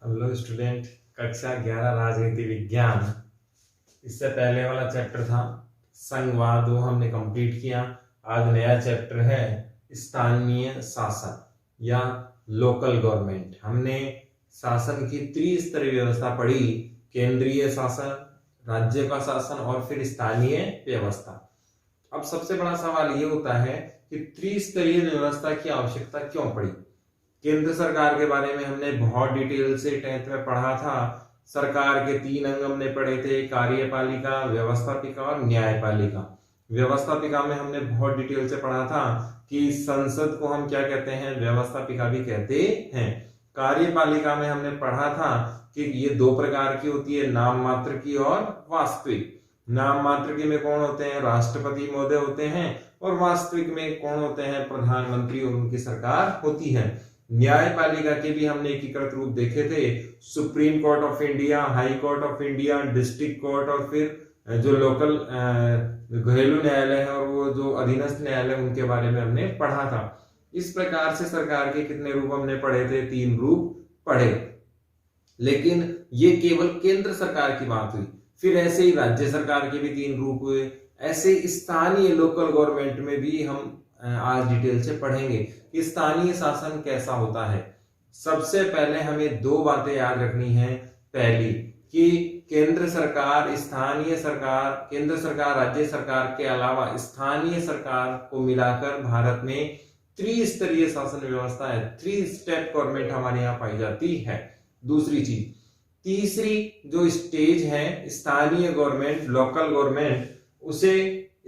Hello student, कक्षा 11 राजनीति विज्ञान। इससे पहले वाला चैप्टर था संघवाद, वो हमने कंप्लीट किया। आज नया चैप्टर है स्थानीय शासन या लोकल गवर्नमेंट। हमने शासन की त्रिस्तरीय व्यवस्था पढ़ी, केंद्रीय शासन, राज्य का शासन और फिर स्थानीय व्यवस्था। अब सबसे बड़ा सवाल ये होता है कि त्रिस्तरीय व्यवस्था की आवश्यकता क्यों पड़ी। केंद्र सरकार के बारे में हमने बहुत डिटेल से 10th में पढ़ा था। सरकार के 3 अंग हमने पढ़े थे, कार्यपालिका, व्यवस्थापिका और न्यायपालिका। व्यवस्थापिका में हमने बहुत डिटेल से पढ़ा था कि संसद को हम क्या कहते हैं, व्यवस्थापिका भी कहते हैं। कार्यपालिका में हमने पढ़ा था कि ये 2 प्रकार की होती है, नाम मात्र की और वास्तविक। नाम मात्र की में कौन होते हैं, राष्ट्रपति महोदय होते हैं, और वास्तविक में कौन होते हैं, प्रधानमंत्री और उनकी सरकार होती है। न्यायपालिका के भी हमने एकीकृत रूप देखे थे, supreme court of India, high court of India, district court और फिर जो लोकल घरेलू न्यायालय है और वो जो अधीनस्थ न्यायालय, उनके बारे में हमने पढ़ा था। इस प्रकार से सरकार के कितने रूप हमने पढ़े थे, 3 रूप पढ़े। लेकिन ये केवल केंद्र सरकार की बात हुई। फिर ऐसे ही राज्य सरकार के भी 3 रूप हुए। ऐसे स्थानीय लोकल गवर्नमेंट में भी हम आज डिटेल से पढ़ेंगे कि स्थानीय शासन कैसा होता है। सबसे पहले हमें 2 बातें याद रखनी है। पहली कि केंद्र सरकार, स्थानीय सरकार, केंद्र सरकार, राज्य सरकार के अलावा स्थानीय सरकार को मिलाकर भारत में त्रिस्तरीय शासन व्यवस्था है। 3 स्टेप गवर्नमेंट हमारे यहाँ पाई जाती है। दूसरी चीज, तीसरी जो स्टेज है स्थानीय गवर्नमेंट, लोकल गवर्नमेंट, उसे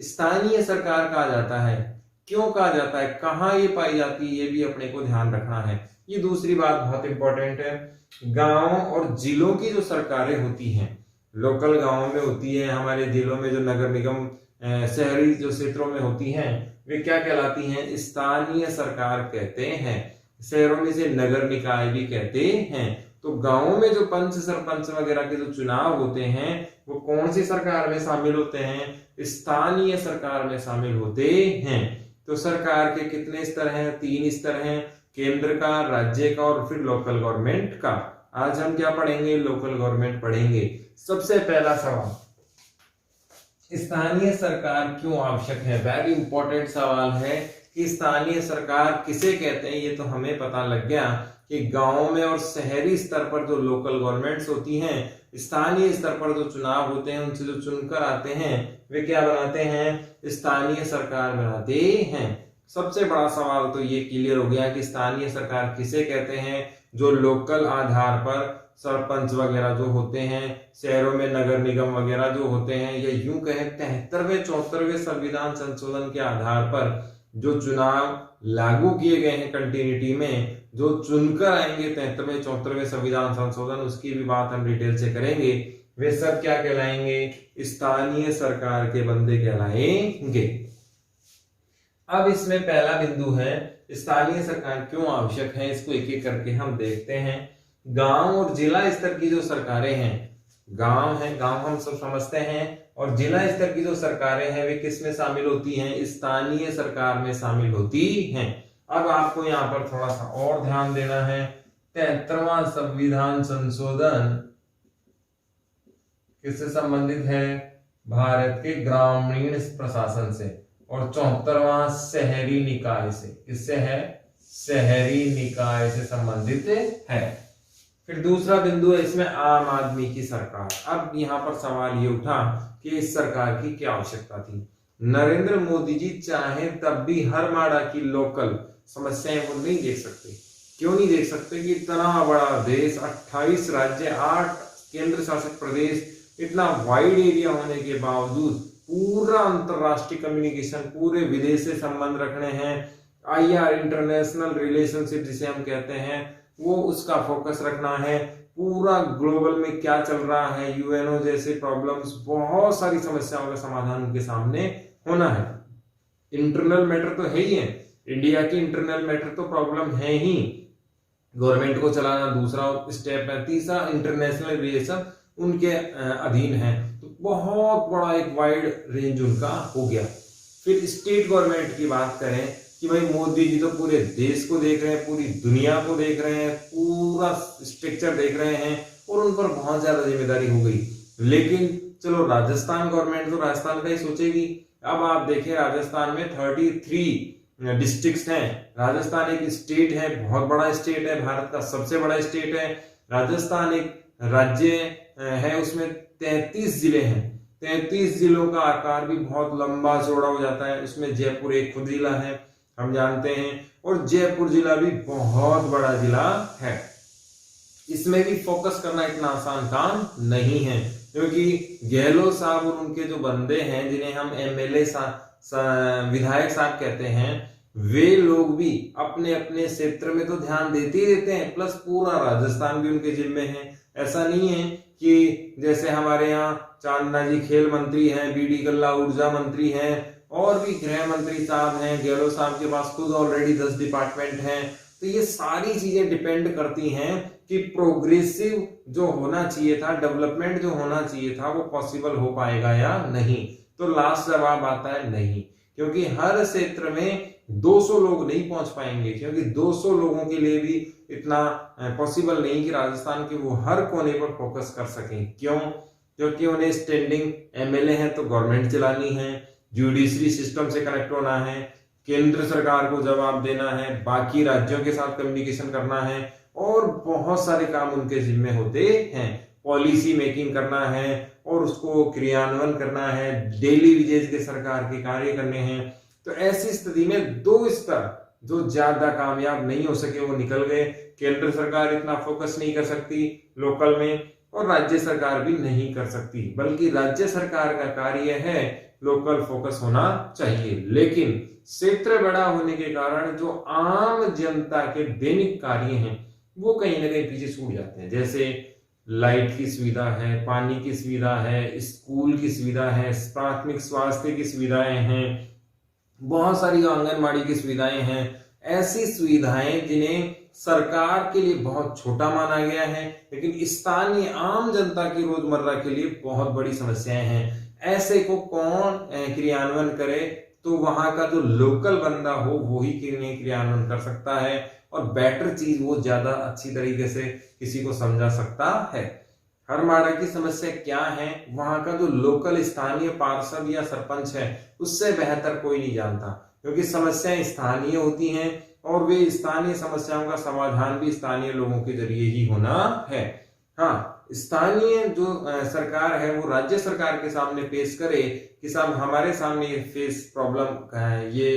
स्थानीय सरकार कहा जाता है। क्यों कहा जाता है, कहां ये पाई जाती है, ये भी अपने को ध्यान रखना है। ये दूसरी बात बहुत इंपॉर्टेंट है। गांव और जिलों की जो सरकारें होती हैं, लोकल गांवों में होती है, हमारे जिलों में जो नगर निगम शहरी जो क्षेत्रों में होती हैं, वे क्या कहलाती हैं, स्थानीय सरकार कहते हैं। शहरों में से नगर निकाय भी कहते हैं। तो गांवों में जो पंच सरपंच वगैरह के जो चुनाव होते हैं, वो कौन सी सरकार में शामिल होते हैं, स्थानीय सरकार में शामिल होते हैं। तो सरकार के कितने स्तर हैं, 3 स्तर हैं, केंद्र का, राज्य का और फिर लोकल गवर्नमेंट का। आज हम क्या पढ़ेंगे, लोकल गवर्नमेंट पढ़ेंगे। सबसे पहला सवाल, स्थानीय सरकार क्यों आवश्यक है। वेरी इंपॉर्टेंट सवाल है कि स्थानीय सरकार किसे कहते हैं। ये तो हमें पता लग गया कि गांवों में और शहरी स्तर पर जो लोकल गवर्नमेंट्स होती हैं, स्थानीय स्तर पर जो चुनाव होते हैं, उनसे जो चुनकर आते हैं, वे क्या बनाते हैं, स्थानीय सरकार बनाते हैं। सबसे बड़ा सवाल तो ये क्लियर हो गया कि स्थानीय सरकार किसे कहते हैं। जो लोकल आधार पर सरपंच वगैरह जो होते हैं, शहरों में नगर निगम वगैरह जो होते हैं, या यूं कहें 73वें 74वें संविधान संशोधन के आधार पर जो चुनाव लागू किए गए हैं कंटिन्यूटी में, जो चुनकर आएंगे 73वें 74वें संविधान संशोधन, उसकी भी बात हम डिटेल से करेंगे। वे सब क्या कहलाएंगे, स्थानीय सरकार के बंदे कहलाएंगे। अब इसमें पहला बिंदु है, स्थानीय सरकार क्यों आवश्यक है। इसको एक एक करके हम देखते हैं। गांव और जिला स्तर की जो सरकारें हैं, गांव है, गांव हम सब समझते हैं, और जिला स्तर की जो सरकारें हैं, वे किस में शामिल होती हैं, स्थानीय सरकार में शामिल होती हैं। अब आपको यहाँ पर थोड़ा सा और ध्यान देना है। 73वां संविधान संशोधन किससे संबंधित है, भारत के ग्रामीण प्रशासन से, और 74वां शहरी निकाय से। किससे है, शहरी निकाय से संबंधित है। फिर दूसरा बिंदु है इसमें आम आदमी की सरकार। अब यहाँ पर सवाल ये उठा कि इस सरकार की क्या आवश्यकता थी। नरेंद्र मोदी जी चाहे तब भी हर माड़ा की लोकल समस्याएं वो नहीं देख सकते। क्यों नहीं देख सकते कि इतना बड़ा देश, 28 राज्य, 8 केंद्र शासित प्रदेश, इतना वाइड एरिया होने के बावजूद पूरा अंतरराष्ट्रीय कम्युनिकेशन, पूरे विदेश से संबंध रखने हैं, IR इंटरनेशनल रिलेशनशिप जिसे हम कहते हैं, वो उसका फोकस रखना है। पूरा ग्लोबल में क्या चल रहा है, UNO जैसे प्रॉब्लम्स, बहुत सारी समस्याओं का समाधान उनके सामने होना है। इंटरनल मैटर तो है ही है, इंडिया की इंटरनल मैटर तो प्रॉब्लम है ही, गवर्नमेंट को चलाना दूसरा स्टेप है। तीसरा इंटरनेशनल रिलेशन उनके अधीन है। तो बहुत बड़ा एक वाइड रेंज उनका हो गया। फिर स्टेट गवर्नमेंट की बात करें कि कि भाई मोदी जी तो पूरे देश को देख रहे हैं, पूरी दुनिया को देख रहे हैं, पूरा स्ट्रक्चर देख रहे हैं और उन पर बहुत ज्यादा जिम्मेदारी हो गई। लेकिन चलो राजस्थान गवर्नमेंट तो राजस्थान का ही सोचेगी। अब आप देखिए राजस्थान में 33 डिस्ट्रिक्ट्स हैं। राजस्थान एक स्टेट है, बहुत बड़ा स्टेट है, भारत का सबसे बड़ा स्टेट है। राजस्थान एक राज्य है, उसमें 33 जिले हैं। 33 जिलों का आकार भी बहुत लंबा चौड़ा हो जाता है। उसमें जयपुर एक खुद जिला है, हम जानते हैं, और जयपुर जिला भी बहुत बड़ा जिला है। इसमें भी फोकस करना इतना आसान काम नहीं है, क्योंकि गहलोत साहब और उनके जो बंदे हैं, जिन्हें हम एमएलए विधायक साहब कहते हैं, वे लोग भी अपने अपने क्षेत्र में तो ध्यान देते ही देते हैं, प्लस पूरा राजस्थान भी उनके जिम्मे है। ऐसा नहीं है कि जैसे हमारे यहाँ चांदना जी खेल मंत्री हैं, बीडी कल्ला ऊर्जा मंत्री हैं, और भी गृह मंत्री साहब हैं, गहलोत साहब के पास खुद ऑलरेडी 10 डिपार्टमेंट हैं। तो ये सारी चीजें डिपेंड करती हैं कि प्रोग्रेसिव जो होना चाहिए था, डेवलपमेंट जो होना चाहिए था, वो पॉसिबल हो पाएगा या नहीं। तो लास्ट जवाब आता है नहीं, क्योंकि हर क्षेत्र में 200 लोग नहीं पहुंच पाएंगे, क्योंकि 200 लोगों के लिए भी इतना पॉसिबल नहीं कि राजस्थान के वो हर कोने पर फोकस कर सकें। क्यों? क्योंकि उन्हें स्टैंडिंग एमएलए हैं तो गवर्नमेंट चलानी है, जुडिशरी सिस्टम से कनेक्ट होना है, केंद्र सरकार को जवाब देना है, बाकी राज्यों के साथ कम्युनिकेशन करना है, और बहुत सारे काम उनके जिम्मे होते हैं। पॉलिसी मेकिंग करना है और उसको क्रियान्वयन करना है, डेली विजेज के सरकार के कार्य करने हैं। तो ऐसी स्थिति में 2 स्तर जो ज्यादा कामयाब नहीं हो सके वो निकल गए। केंद्र सरकार इतना फोकस नहीं कर सकती लोकल में, और राज्य सरकार भी नहीं कर सकती, बल्कि राज्य सरकार का कार्य है लोकल फोकस होना चाहिए। लेकिन क्षेत्र बड़ा होने के कारण जो आम जनता के दैनिक कार्य हैं वो कहीं ना कहीं पीछे छूट जाते हैं। जैसे लाइट की सुविधा है, पानी की सुविधा है, स्कूल की सुविधा है, प्राथमिक स्वास्थ्य की सुविधाएं हैं, बहुत सारी आंगनबाड़ी की सुविधाएं हैं। ऐसी सुविधाएं जिन्हें सरकार के लिए बहुत छोटा माना गया है, लेकिन स्थानीय आम जनता की रोजमर्रा के लिए बहुत बड़ी समस्याएं हैं। ऐसे को कौन क्रियान्वयन करे? तो वहां का जो लोकल बंदा हो वो ही क्रियान्वयन कर सकता है, और बेटर चीज वो ज्यादा अच्छी तरीके से किसी को समझा सकता है। हरमाड़ा की समस्या क्या है, वहां का जो लोकल स्थानीय पार्षद या सरपंच है उससे बेहतर कोई नहीं जानता, क्योंकि समस्याएं स्थानीय होती हैं और वे स्थानीय समस्याओं का समाधान भी स्थानीय लोगों के जरिए ही होना है। हाँ, स्थानीय जो सरकार है वो राज्य सरकार के सामने पेश करे कि साहब हमारे सामने ये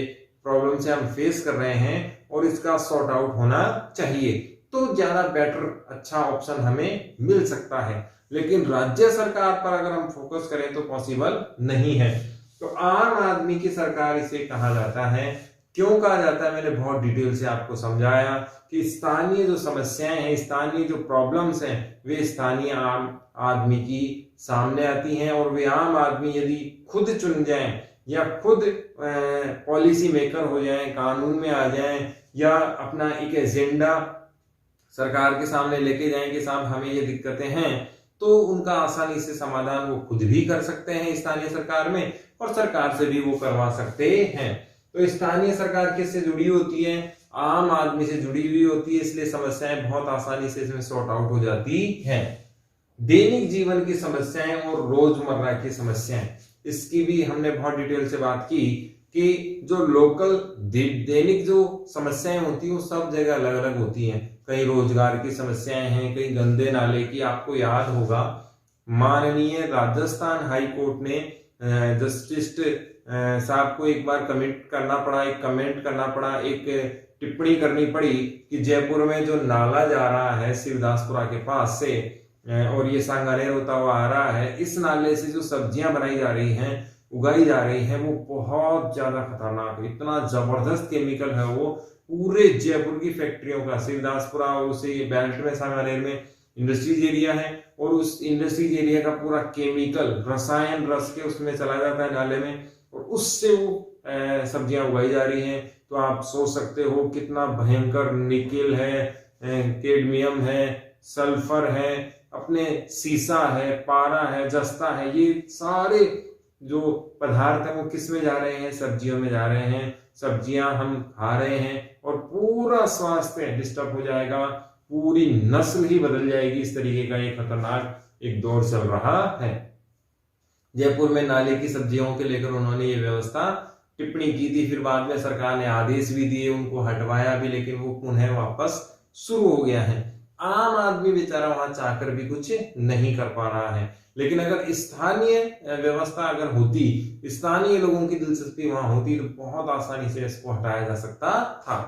प्रॉब्लम से हम फेस कर रहे हैं और इसका सॉर्ट आउट होना चाहिए, तो ज्यादा बेटर अच्छा ऑप्शन हमें मिल सकता है। लेकिन राज्य सरकार पर अगर हम फोकस करें तो पॉसिबल नहीं है। तो आम आदमी की सरकार इसे कहा जाता है। क्यों कहा जाता है, मैंने बहुत डिटेल से आपको समझाया कि स्थानीय जो समस्याएं हैं, स्थानीय जो प्रॉब्लम्स हैं, वे स्थानीय आम आदमी की सामने आती हैं, और वे आम आदमी यदि खुद चुन जाएं या खुद पॉलिसी मेकर हो जाएं, कानून में आ जाएं, या अपना एक एजेंडा सरकार के सामने लेके जाएं कि साहब हमें ये दिक्कतें हैं, तो उनका आसानी से समाधान वो खुद भी कर सकते हैं स्थानीय सरकार में, और सरकार से भी वो करवा सकते हैं। तो स्थानीय सरकार किससे जुड़ी होती है? आम आदमी से जुड़ी हुई होती है, इसलिए समस्याएं बहुत आसानी से इसमें सॉर्ट आउट हो जाती हैं। दैनिक जीवन की समस्याएं और रोजमर्रा की समस्याएं, इसकी भी हमने बहुत डिटेल से बात की कि जो लोकल दैनिक जो समस्याएं होती हैं वो सब जगह अलग अलग होती हैं। कई रोजगार की समस्याएं हैं, कई गंदे नाले की। आपको याद होगा माननीय राजस्थान हाई कोर्ट ने जस्टिस साहब को एक बार कमेंट करना पड़ा, एक टिप्पणी करनी पड़ी कि जयपुर में जो नाला जा रहा है शिवदासपुरा के पास से और ये सांगानेर होता हुआ आ रहा है, इस नाले से जो सब्जियां उगाई जा रही हैं वो बहुत ज्यादा खतरनाक है। इतना जबरदस्त केमिकल है वो, पूरे जयपुर की फैक्ट्रियों का, शिवदासपुरा और उसे बेल्ट में सांगानेर में इंडस्ट्रीज एरिया है, और उस इंडस्ट्रीज एरिया का पूरा केमिकल रसायन रस के उसमें चला जाता है नाले में, और उससे वो सब्जियां उगाई जा रही हैं। तो आप सोच सकते हो कितना भयंकर निकेल है, कैडमियम है, सल्फर है, अपने सीसा है, पारा है, जस्ता है, ये सारे जो पदार्थ है वो किस में जा रहे हैं? सब्जियों में जा रहे हैं। सब्जियां हम खा रहे हैं और पूरा स्वास्थ्य डिस्टर्ब हो जाएगा, पूरी नस्ल ही बदल जाएगी। इस तरीके का एक खतरनाक एक दौर चल रहा है। जयपुर में नाले की सब्जियों के लेकर उन्होंने ये व्यवस्था टिप्पणी की थी, फिर बाद में सरकार ने आदेश भी दिए, उनको हटवाया भी, लेकिन वो पुनः वापस शुरू हो गया है। आम आदमी बेचारा वहां चाहकर भी कुछ नहीं कर पा रहा है। लेकिन अगर स्थानीय व्यवस्था अगर होती, स्थानीय लोगों की दिलचस्पी वहां होती, तो बहुत आसानी से इसको हटाया जा सकता था।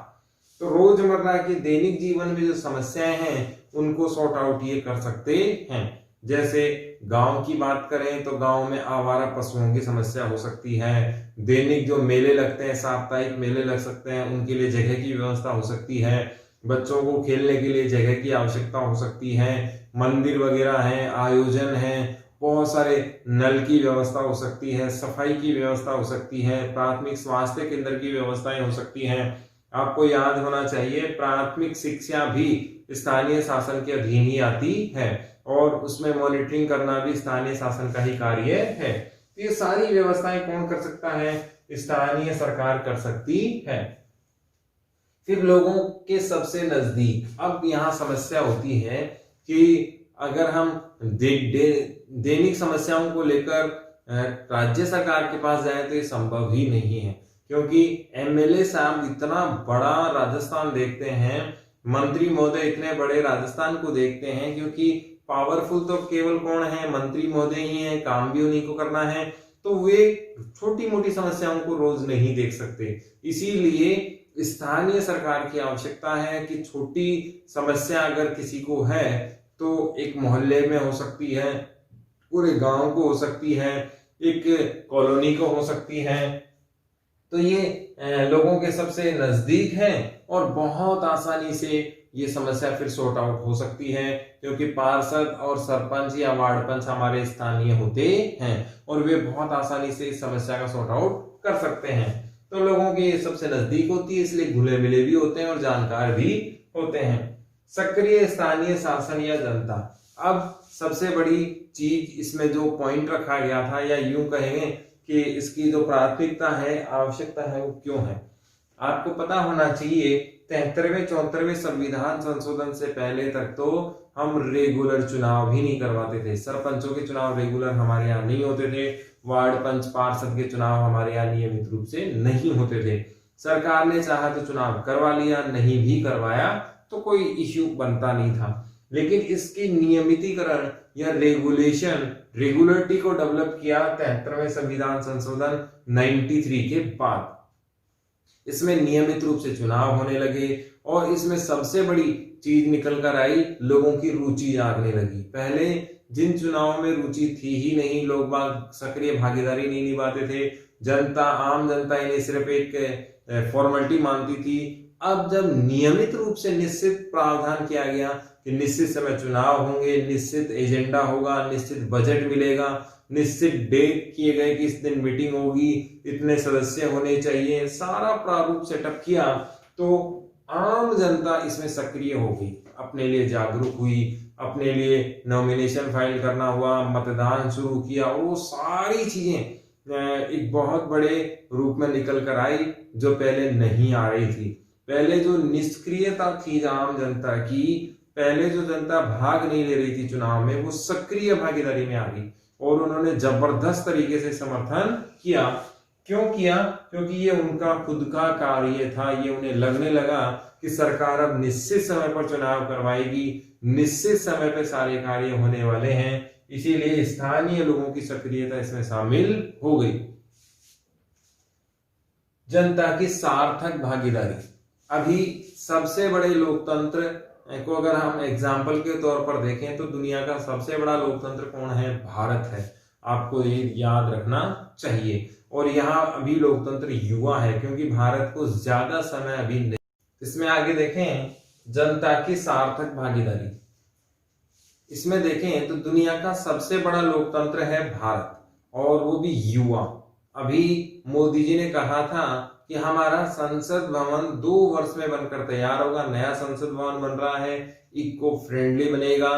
तो रोजमर्रा के दैनिक जीवन में जो समस्याएं हैं उनको सॉर्ट आउट ये कर सकते हैं। जैसे गांव की बात करें तो गांव में आवारा पशुओं की समस्या हो सकती है, दैनिक जो मेले लगते हैं, साप्ताहिक मेले लग सकते हैं, उनके लिए जगह की व्यवस्था हो सकती है, बच्चों को खेलने के लिए जगह की आवश्यकता हो सकती है, मंदिर वगैरह हैं, आयोजन है, बहुत सारे नल की व्यवस्था हो सकती है, सफाई की व्यवस्था हो सकती है, प्राथमिक स्वास्थ्य केंद्र की व्यवस्थाएं हो सकती हैं। आपको याद होना चाहिए प्राथमिक शिक्षा भी स्थानीय शासन के अधीन ही आती है और उसमें मॉनिटरिंग करना भी स्थानीय शासन का ही कार्य है। ये सारी व्यवस्थाएं कौन कर सकता है? स्थानीय सरकार कर सकती है। फिर लोगों के सबसे नजदीक अब यहाँ समस्या होती है कि अगर हम दैनिक समस्याओं को लेकर राज्य सरकार के पास जाए तो ये संभव ही नहीं है, क्योंकि एमएलए साहब इतना बड़ा राजस्थान देखते हैं, मंत्री महोदय इतने बड़े राजस्थान को देखते हैं, क्योंकि पावरफुल तो केवल कौन है? मंत्री महोदय ही है, काम भी उन्हीं को करना है, तो वे छोटी मोटी समस्याओं को रोज नहीं देख सकते। इसीलिए स्थानीय सरकार की आवश्यकता है कि छोटी समस्या अगर किसी को है तो एक मोहल्ले में हो सकती है, पूरे गांव को हो सकती है, एक कॉलोनी को हो सकती है, तो ये लोगों के सबसे नजदीक है और बहुत आसानी से ये समस्या फिर सॉर्ट आउट हो सकती है, क्योंकि पार्षद और सरपंच या वार्ड पंच हमारे स्थानीय होते हैं और वे बहुत आसानी से इस समस्या का सॉर्ट आउट कर सकते हैं। तो लोगों के सबसे नजदीक होती है, इसलिए घुले मिले भी होते हैं और जानकार भी होते हैं। सक्रिय स्थानीय शासन या जनता, अब सबसे बड़ी चीज इसमें जो पॉइंट रखा गया था, या यूं कहेंगे कि इसकी जो प्राथमिकता है, आवश्यकता है, वो क्यों है? आपको पता होना चाहिए 73वें 74वें संविधान संशोधन से पहले तक तो हम रेगुलर चुनाव भी नहीं करवाते थे। सरपंचों के चुनाव रेगुलर हमारे यहाँ नहीं होते थे, वार्ड पंच पार्षद के चुनाव हमारे यहाँ नियमित रूप से नहीं होते थे। सरकार ने चाहा तो चुनाव करवा लिया, नहीं भी करवाया तो कोई इश्यू बनता नहीं था। लेकिन इसकी नियमितीकरण या रेगुलेटरी को डेवलप किया 73वें संविधान संशोधन 93 के बाद। इसमें नियमित रूप से चुनाव होने लगे और इसमें सबसे बड़ी चीज निकल कर आई, लोगों की रुचि जागने लगी। पहले जिन चुनावों में रुचि थी ही नहीं, लोग बाग सक्रिय भागीदारी नहीं निभाते थे, जनता, आम जनता इन्हें सिर्फ एक फॉर्मेलिटी मानती थी। अब जब नियमित रूप से निश्चित प्रावधान किया गया कि निश्चित समय चुनाव होंगे, निश्चित एजेंडा होगा, निश्चित बजट मिलेगा, निश्चित डेट किए गए कि इस दिन मीटिंग होगी, इतने सदस्य होने चाहिए, सारा प्रारूप सेटअप किया, तो आम जनता इसमें सक्रिय होगी, अपने लिए जागरूक हुई, अपने लिए नॉमिनेशन फाइल करना हुआ, मतदान शुरू किया, और वो सारी चीजें एक बहुत बड़े रूप में निकल कर आई जो पहले नहीं आ रही थी। पहले जो निष्क्रियता थी आम जनता की, पहले जो जनता भाग नहीं ले रही थी चुनाव में, वो सक्रिय भागीदारी में आ गई और उन्होंने जबरदस्त तरीके से समर्थन किया। क्यों किया? क्योंकि ये उनका खुद का कार्य था। ये उन्हें लगने लगा कि सरकार अब निश्चित समय पर चुनाव करवाएगी, निश्चित समय पर सारे कार्य होने वाले हैं, इसीलिए स्थानीय लोगों की सक्रियता इसमें शामिल हो गई। जनता की सार्थक भागीदारी, अभी सबसे बड़े लोकतंत्र को अगर हम एग्जाम्पल के तौर पर देखें तो दुनिया का सबसे बड़ा लोकतंत्र कौन है? भारत है। आपको ये याद रखना चाहिए। और यहाँ अभी लोकतंत्र युवा है, क्योंकि भारत को ज्यादा समय अभी नहीं। इसमें आगे देखें जनता की सार्थक भागीदारी, इसमें देखें तो दुनिया का सबसे बड़ा लोकतंत्र है भारत, और वो भी युवा। अभी मोदी जी ने कहा था कि हमारा संसद भवन 2 वर्ष में बनकर तैयार होगा। नया संसद भवन बन रहा है, इको फ्रेंडली बनेगा,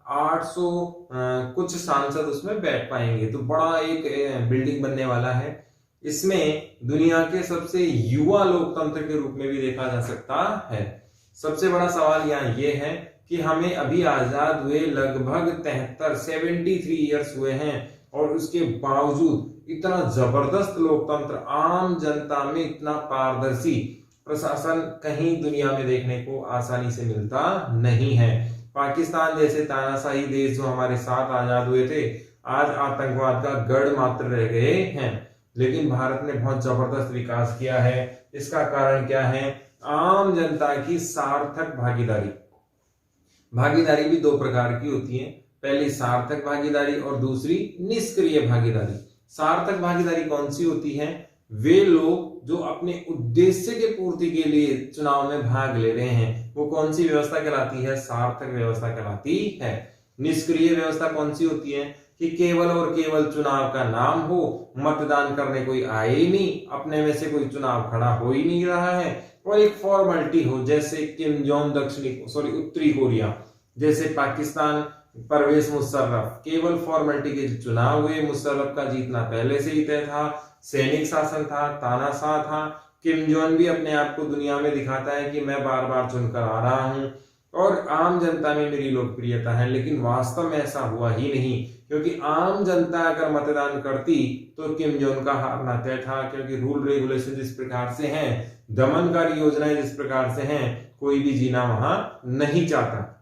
800 कुछ सांसद उसमें बैठ पाएंगे, तो बड़ा एक बिल्डिंग बनने वाला है। इसमें दुनिया के सबसे युवा लोकतंत्र के रूप में भी देखा जा सकता है। सबसे बड़ा सवाल यहाँ ये है कि हमें अभी आजाद हुए लगभग 73 ईयर्स हुए हैं और उसके बावजूद इतना जबरदस्त लोकतंत्र, आम जनता में इतना पारदर्शी प्रशासन कहीं दुनिया में देखने को आसानी से मिलता नहीं है। पाकिस्तान जैसे तानाशाही देश जो हमारे साथ आजाद हुए थे, आज आतंकवाद का गढ़ मात्र रह गए हैं, लेकिन भारत ने बहुत जबरदस्त विकास किया है। इसका कारण क्या है? आम जनता की सार्थक भागीदारी। भागीदारी भी दो प्रकार की होती है, पहली सार्थक भागीदारी और दूसरी निष्क्रिय भागीदारी। सार्थक भागीदारी कौन सी होती है? वे लोग जो अपने उद्देश्य के पूर्ति के लिए चुनाव में भाग ले रहे हैं, वो कौन सी व्यवस्था कहलाती है? सार्थक व्यवस्था कहलाती है। निष्क्रिय व्यवस्था कौन सी होती है? कि केवल और केवल चुनाव का नाम हो, मतदान करने कोई आए ही नहीं, अपने में से कोई चुनाव खड़ा हो ही नहीं रहा है और एक फॉर्मेलिटी हो, जैसे किम जोंग उत्तरी कोरिया, जैसे पाकिस्तान परवेज मुशर्रफ, केवल फॉर्मेलिटी के चुनाव हुए, मुशर्रफ का जीतना पहले से ही तय था, सैनिक शासन था, तानाशाह था। किम जोंग भी अपने आप को दुनिया में दिखाता है कि मैं बार बार चुनकर आ रहा हूं और आम जनता में मेरी लोकप्रियता है, लेकिन वास्तव में ऐसा हुआ ही नहीं, क्योंकि आम जनता अगर मतदान करती तो किम जोंग का हारना तय था, क्योंकि रूल रेगुलेशन जिस प्रकार से हैं, दमनकारी योजनाएं जिस प्रकार से हैं, कोई भी जीना वहां नहीं चाहता।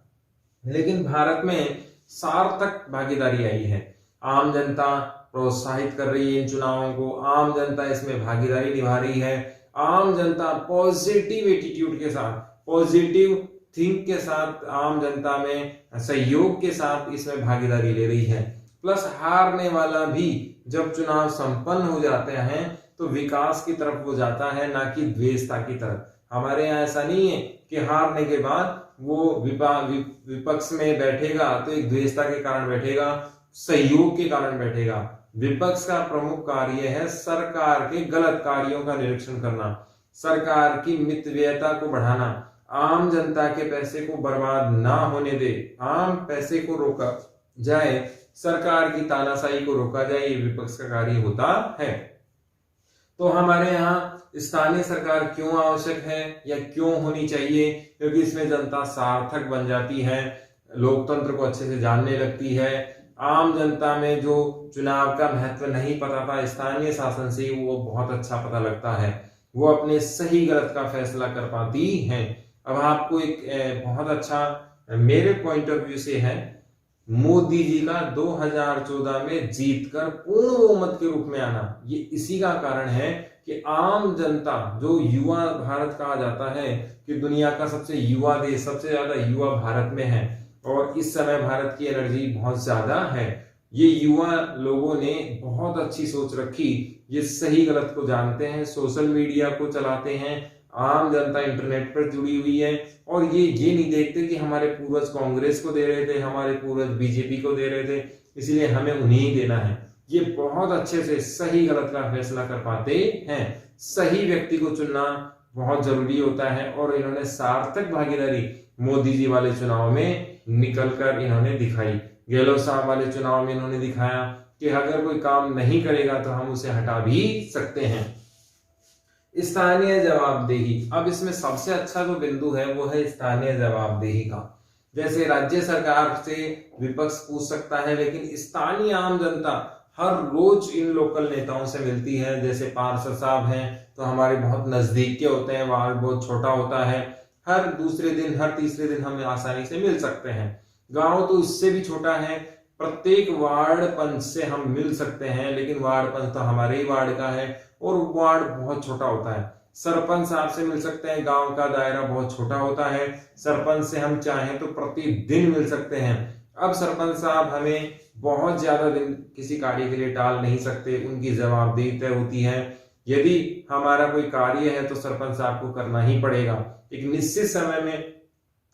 लेकिन भारत में सार्थक भागीदारी आई है, आम जनता प्रोत्साहित कर रही है इन चुनावों को, आम जनता इसमें भागीदारी निभा रही है, आम जनता पॉजिटिव एटीट्यूड के साथ, पॉजिटिव थिंक के साथ, आम जनता में सहयोग के साथ इसमें भागीदारी ले रही है। प्लस हारने वाला भी जब चुनाव संपन्न हो जाते हैं तो विकास की तरफ वो जाता है, ना कि द्वेषता की तरफ। हमारे यहाँ ऐसा नहीं है कि हारने के बाद वो विपक्ष में बैठेगा तो एक द्वेषता के कारण बैठेगा, सहयोग के कारण बैठेगा। विपक्ष का प्रमुख कार्य है सरकार के गलत कार्यों का निरीक्षण करना, सरकार की मितव्ययता को बढ़ाना, आम जनता के पैसे को बर्बाद ना होने दे, आम पैसे को रोका जाए, सरकार की तानाशाही को रोका जाए, ये विपक्ष का कार्य होता है। तो हमारे यहाँ स्थानीय सरकार क्यों आवश्यक है या क्यों होनी चाहिए? क्योंकि इसमें जनता सार्थक बन जाती है, लोकतंत्र को अच्छे से जानने लगती है, आम जनता में जो चुनाव का महत्व नहीं पता था, स्थानीय शासन से वो बहुत अच्छा पता लगता है, वो अपने सही गलत का फैसला कर पाती हैं। अब आपको एक बहुत अच्छा मेरे पॉइंट ऑफ व्यू से है, मोदी जी का 2014 में जीतकर पूर्ण बहुमत के रूप में आना, ये इसी का कारण है कि आम जनता, जो युवा भारत कहा जाता है कि दुनिया का सबसे युवा देश, सबसे ज्यादा युवा भारत में है और इस समय भारत की एनर्जी बहुत ज्यादा है। ये युवा लोगों ने बहुत अच्छी सोच रखी, ये सही गलत को जानते हैं, सोशल मीडिया को चलाते हैं, आम जनता इंटरनेट पर जुड़ी हुई है और ये नहीं देखते कि हमारे पूर्वज कांग्रेस को दे रहे थे, हमारे पूर्वज बीजेपी को दे रहे थे, इसलिए हमें उन्हें ही देना है। ये बहुत अच्छे से सही गलत का फैसला कर पाते हैं। सही व्यक्ति को चुनना बहुत जरूरी होता है और इन्होंने सार्थक भागीदारी मोदी जी वाले चुनाव में निकलकर इन्होंने दिखाई। गहलोत साहब वाले चुनाव में इन्होंने दिखाया कि अगर कोई काम नहीं करेगा तो हम उसे हटा भी सकते हैं। स्थानीय जवाबदेही, अब इसमें सबसे अच्छा जो बिंदु है वो है स्थानीय जवाबदेही का। जैसे राज्य सरकार से विपक्ष पूछ सकता है, लेकिन स्थानीय आम जनता हर रोज इन लोकल नेताओं से मिलती है। जैसे पार्षद साहब हैं तो हमारे बहुत नजदीक के होते हैं, वार्ड बहुत छोटा होता है, हर दूसरे दिन हर तीसरे दिन हम आसानी से मिल सकते हैं। गांव तो इससे भी छोटा है, प्रत्येक वार्ड पंच से हम मिल सकते हैं, लेकिन वार्ड पंच तो हमारे ही वार्ड का है और वार्ड बहुत छोटा होता है। सरपंच साहब से मिल सकते हैं, गांव का दायरा बहुत छोटा होता है, सरपंच से हम चाहें तो प्रतिदिन मिल सकते हैं। अब सरपंच साहब हमें बहुत ज्यादा दिन किसी कार्य के लिए टाल नहीं सकते, उनकी जवाबदेही तय होती है। यदि हमारा कोई कार्य है तो सरपंच साहब को करना ही पड़ेगा। एक निश्चित समय में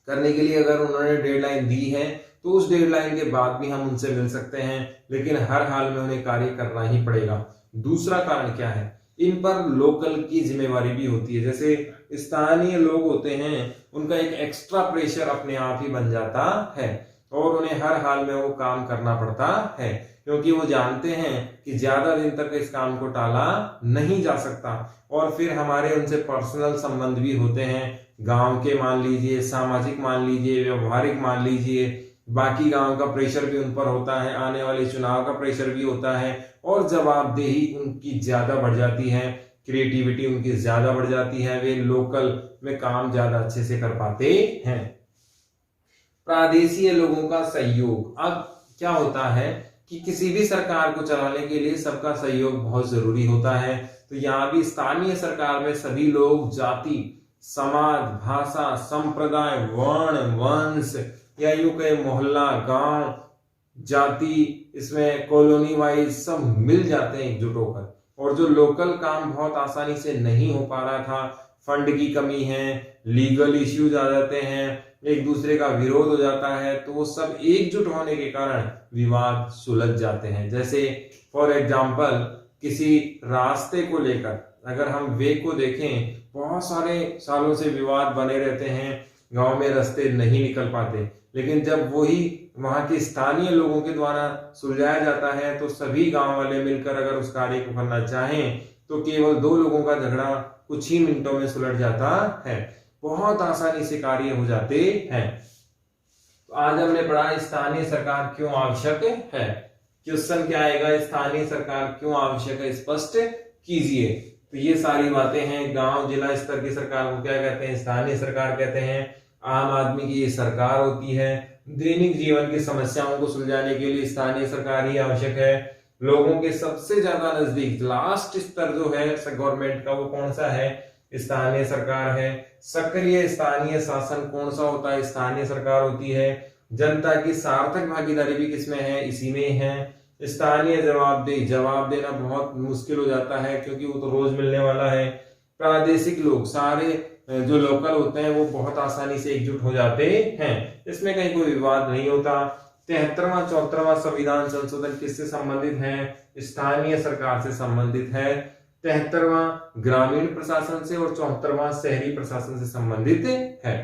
करने के लिए अगर उन्होंने डेडलाइन दी है तो उस डेडलाइन के बाद भी हम उनसे मिल सकते हैं, लेकिन हर हाल में उन्हें कार्य करना ही पड़ेगा। दूसरा कारण क्या है? इन पर लोकल की जिम्मेवारी भी होती है। जैसे स्थानीय लोग होते हैं, उनका एक एक्स्ट्रा प्रेशर अपने आप ही बन जाता है और उन्हें हर हाल में वो काम करना पड़ता है, क्योंकि वो जानते हैं कि ज्यादा दिन तक इस काम को टाला नहीं जा सकता। और फिर हमारे उनसे पर्सनल संबंध भी होते हैं, गांव के मान लीजिए, सामाजिक मान लीजिए, व्यवहारिक मान लीजिए, बाकी गांव का प्रेशर भी उन पर होता है, आने वाले चुनाव का प्रेशर भी होता है, और जवाबदेही उनकी ज्यादा बढ़ जाती है, क्रिएटिविटी उनकी ज्यादा बढ़ जाती है, वे लोकल में काम ज्यादा अच्छे से कर पाते हैं। प्रादेशीय लोगों का सहयोग। अब क्या होता है कि किसी भी सरकार को चलाने के लिए सबका सहयोग बहुत जरूरी होता है। तो यहाँ भी स्थानीय सरकार में सभी लोग जाति, समाज, भाषा, संप्रदाय, वर्ण, वंश या यूं कहे मोहल्ला, गांव, जाति, इसमें कॉलोनी वाइज सब मिल जाते हैं एकजुट होकर। और जो लोकल काम बहुत आसानी से नहीं हो पा रहा था, फंड की कमी है, लीगल इश्यूज आ जाते हैं, एक दूसरे का विरोध हो जाता है, तो वो सब एकजुट होने के कारण विवाद सुलझ जाते हैं। जैसे फॉर एग्जाम्पल किसी रास्ते को लेकर अगर हम वे को देखें, बहुत सारे सालों से विवाद बने रहते हैं, गांव में रास्ते नहीं निकल पाते, लेकिन जब वही वहां के स्थानीय लोगों के द्वारा सुलझाया जाता है तो सभी गांव वाले मिलकर अगर उस कार्य को करना चाहें तो केवल 2 लोगों का झगड़ा कुछ ही मिनटों में सुलझ जाता है, बहुत आसानी से कार्य हो जाते हैं। तो आज हमने पढ़ा स्थानीय सरकार क्यों आवश्यक है। क्वेश्चन क्या आएगा, स्थानीय सरकार क्यों आवश्यक है, स्पष्ट कीजिए। तो ये सारी बातें हैं। गांव जिला स्तर की सरकार को क्या कहते हैं, स्थानीय सरकार कहते हैं। आम आदमी की ये सरकार होती है। दैनिक जीवन की समस्याओं को सुलझाने के लिए स्थानीय सरकार ही आवश्यक है। लोगों के सबसे ज्यादा नजदीक लास्ट स्तर जो है गवर्नमेंट का, वो कौन सा है, स्थानीय सरकार है। सक्रिय स्थानीय शासन कौन सा होता है, स्थानीय सरकार होती है। जनता की सार्थक भागीदारी भी किसमें है, इसी में है। स्थानीय जवाबदेही, जवाब देना बहुत मुश्किल हो जाता है क्योंकि वो तो रोज मिलने वाला है। प्रादेशिक लोग, सारे जो लोकल होते हैं वो बहुत आसानी से एकजुट हो जाते हैं, इसमें कहीं कोई विवाद नहीं होता। 73वां 74वां संविधान संशोधन किससे संबंधित है, स्थानीय सरकार से संबंधित है। 73वां ग्रामीण प्रशासन से और 74वां शहरी प्रशासन से संबंधित है।